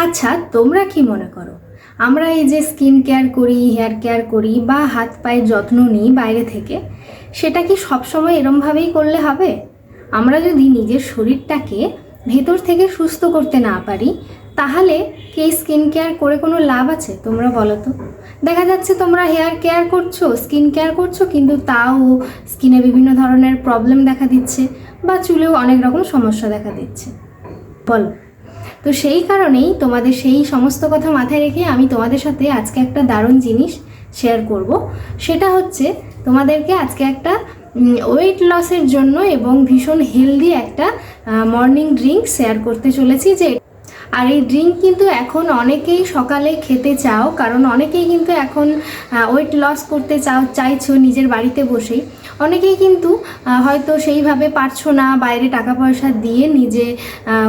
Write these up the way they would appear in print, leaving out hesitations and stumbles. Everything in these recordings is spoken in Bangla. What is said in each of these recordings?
আচ্ছা, তোমরা কি মনে করো, আমরা এই যে স্কিন কেয়ার করি, হেয়ার কেয়ার করি বা হাত পায়ের যত্ন নিই বাইরে থেকে, সেটা কি সবসময় এরমভাবেই করলে হবে? আমরা যদি নিজের শরীরটাকে ভেতর থেকে সুস্থ করতে না পারি, তাহলে কি স্কিন কেয়ার করে কোনো লাভ আছে? তোমরা বলো তো। দেখা যাচ্ছে তোমরা হেয়ার কেয়ার করছো, স্কিন কেয়ার করছো, কিন্তু তাও স্কিনে বিভিন্ন ধরনের প্রবলেম দেখা দিচ্ছে বা চুলেও অনেক রকম সমস্যা দেখা দিচ্ছে। বলো। তো সেই কারণেই তোমাদের সেই সমস্ত কথা মাথায় রেখে আমি তোমাদের সাথে আজকে একটা দারুণ জিনিস শেয়ার করব। সেটা হচ্ছে তোমাদেরকে আজকে একটা ওয়েট লসের জন্য এবং ভীষণ হেলদি একটা মর্নিং ড্রিঙ্ক শেয়ার করতে চলেছি। আর এই ড্রিঙ্ক কিন্তু এখন অনেকেই সকালে খেতে চাও, কারণ অনেকেই কিন্তু এখন ওয়েট লস করতে চাইছো নিজের বাড়িতে বসেই। অনেকেই কিন্তু হয়তো সেইভাবে পারছো না বাইরে টাকা পয়সা দিয়ে নিজে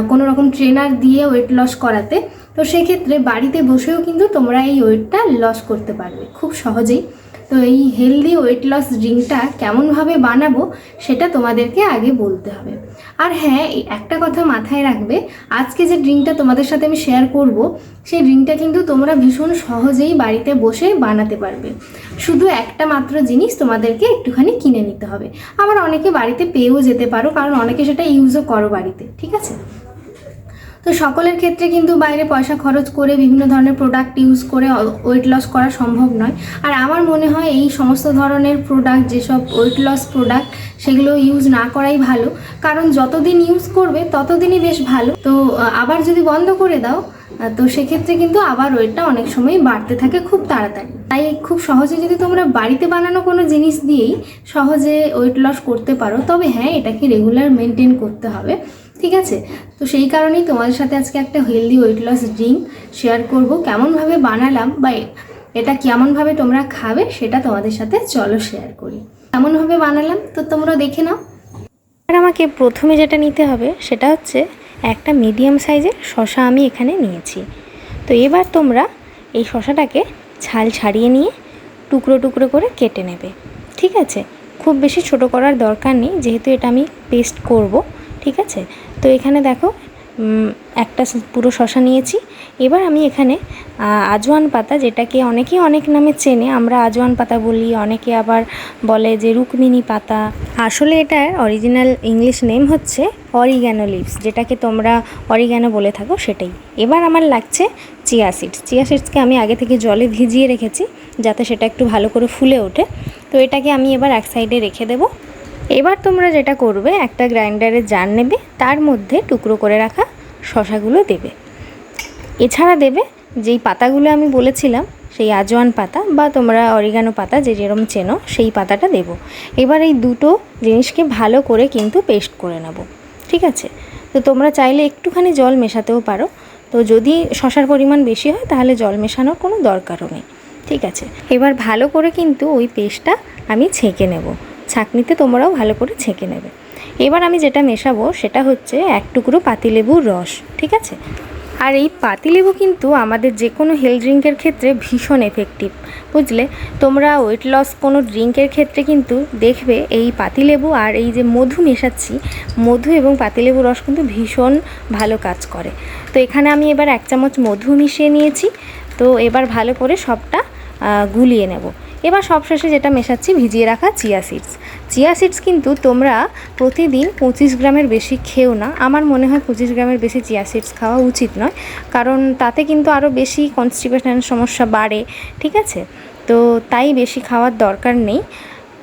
কোনো রকম ট্রেনার দিয়ে ওয়েট লস করাতে। তো সেক্ষেত্রে বাড়িতে বসেও কিন্তু তোমরা এই ওয়েটটা লস করতে পারবে খুব সহজেই। তো এই হেলদি ওয়েট লস ড্রিঙ্কটা কেমনভাবে বানাবো সেটা তোমাদেরকে আগে বলতে হবে। আর হ্যাঁ, একটা কথা মাথায় রাখবে, আজকে যে ড্রিঙ্কটা তোমাদের সাথে আমি শেয়ার করব, সেই ড্রিঙ্কটা কিন্তু তোমরা ভীষণ সহজেই বাড়িতে বসে বানাতে পারবে। শুধু একটা মাত্র জিনিস তোমাদেরকে একটুখানি কিনে নিতে হবে। আবার অনেকে বাড়িতে পেয়েও যেতে পারো, কারণ অনেকে সেটা ইউজও করো বাড়িতে, ঠিক আছে? তো সকলের ক্ষেত্রে কিন্তু বাইরে পয়সা খরচ করে বিভিন্ন ধরনের প্রোডাক্ট ইউজ করে ওয়েট লস করা সম্ভব নয়। আর আমার মনে হয় এই সমস্ত ধরনের প্রোডাক্ট, যেসব ওয়েট লস প্রোডাক্ট, সেগুলো ইউজ না করাই ভালো। কারণ যতদিন ইউজ করবে ততদিনই বেশ ভালো। তো আবার যদি বন্ধ করে দাও, তো সেক্ষেত্রে কিন্তু আবার ওয়েটটা অনেক সময় বাড়তে থাকে খুব তাড়াতাড়ি। তাই খুব সহজে যদি তোমরা বাড়িতে বানানো কোনো জিনিস দিয়েই সহজে ওয়েট লস করতে পারো, তবে হ্যাঁ, এটাকে রেগুলার মেনটেন করতে হবে, ঠিক আছে? তো সেই কারণেই তোমাদের সাথে আজকে একটা healthy weight loss drink share করব। কেমনভাবে বানালাম বা এটা কেমনভাবে তোমরা খাবে সেটা তোমাদের সাথে চলো শেয়ার করি। কেমনভাবে বানালাম তো তোমরা দেখে নাও। আর আমাকে প্রথমে যেটা নিতে হবে সেটা হচ্ছে একটা মিডিয়াম সাইজের শসা আমি এখানে নিয়েছি। তো এবার তোমরা এই শসাটাকে ছাল ছাড়িয়ে নিয়ে টুকরো টুকরো করে কেটে নেবে, ঠিক আছে? খুব বেশি ছোট করার দরকার নেই, যেহেতু এটা আমি পেস্ট করব, ঠিক আছে? তো এখানে দেখো একটা পুরো শসা নিয়েছি। এবার আমি এখানে আজওয়ান পাতা, যেটাকে অনেকেই অনেক নামে চেনে, আমরা আজওয়ান পাতা বলি, অনেকে আবার বলে যে রুকমিনি পাতা। আসলে এটার অরিজিনাল ইংলিশ নেম হচ্ছে অরিগ্যানো লিভস, যেটাকে তোমরা অরিগ্যানো বলে থাকো, সেটাই। এবার আমার লাগছে চিয়া সিডসকে আমি আগে থেকে জলে ভিজিয়ে রেখেছি, যাতে সেটা একটু ভালো করে ফুলে ওঠে। তো এটাকে আমি এবার এক সাইডে রেখে দেবো। এবার তোমরা যেটা করবে, একটা গ্রাইন্ডারের জার নেবে, তার মধ্যে টুকরো করে রাখা শসাগুলো দেবে। এছাড়া দেবে যেই পাতাগুলো আমি বলেছিলাম, সেই আজওয়ান পাতা বা তোমরা অরিগানো পাতা যে যেরকম চেনো, সেই পাতাটা দেবো। এবার এই দুটো জিনিসকে ভালো করে কিন্তু পেস্ট করে নেব, ঠিক আছে? তো তোমরা চাইলে একটুখানি জল মেশাতেও পারো। তো যদি শসার পরিমাণ বেশি হয় তাহলে জল মেশানোর কোনো দরকারও নেই, ঠিক আছে? এবার ভালো করে কিন্তু ওই পেস্টটা আমি ছেঁকে নেব। ছাঁকনিতে তোমরাও ভালো করে ছেঁকে নেবে। এবার আমি যেটা মেশাবো সেটা হচ্ছে এক টুকরো পাতিলেবুর রস, ঠিক আছে? আর এই পাতিলেবু কিন্তু আমাদের যে কোনো হেলথ ড্রিঙ্কের ক্ষেত্রে ভীষণ এফেক্টিভ, বুঝলে? তোমরা ওয়েট লস কোনো ড্রিঙ্কের ক্ষেত্রে কিন্তু দেখবে এই পাতিলেবু আর এই যে মধু মেশাচ্ছি, মধু এবং পাতিলেবু রস কিন্তু ভীষণ ভালো কাজ করে। তো এখানে আমি এবার 1 চামচ মধু মিশিয়ে নিয়েছি। তো এবার ভালো করে সবটা গুলিয়ে নেব। এবার সবশেষে যেটা মেশাচ্ছি, ভিজিয়ে রাখা চিয়া সিডস কিন্তু তোমরা প্রতিদিন 25 গ্রামের বেশি খেও না। আমার মনে হয় 25 গ্রামের বেশি চিয়া সিডস খাওয়া উচিত নয়, কারণ তাতে কিন্তু আরও বেশি কনস্টিপেশনের সমস্যা বাড়ে, ঠিক আছে? তো তাই বেশি খাওয়ার দরকার নেই।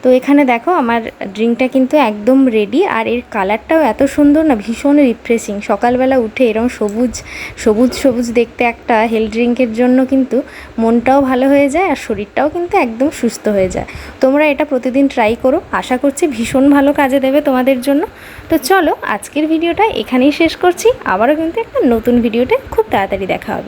তো এখানে দেখো আমার ড্রিঙ্কটা কিন্তু একদম রেডি। আর এর কালারটাও এত সুন্দর না, ভীষণ রিফ্রেশিং। সকালবেলা উঠে এরকম সবুজ সবুজ সবুজ দেখতে একটা হেলথ ড্রিঙ্কের জন্য কিন্তু মনটাও ভালো হয়ে যায় আর শরীরটাও কিন্তু একদম সুস্থ হয়ে যায়। তোমরা এটা প্রতিদিন ট্রাই করো, আশা করছি ভীষণ ভালো কাজে দেবে তোমাদের জন্য। তো চলো আজকের ভিডিওটা এখানেই শেষ করছি। আবারও কিন্তু একটা নতুন ভিডিওতে খুব তাড়াতাড়ি দেখা হবে।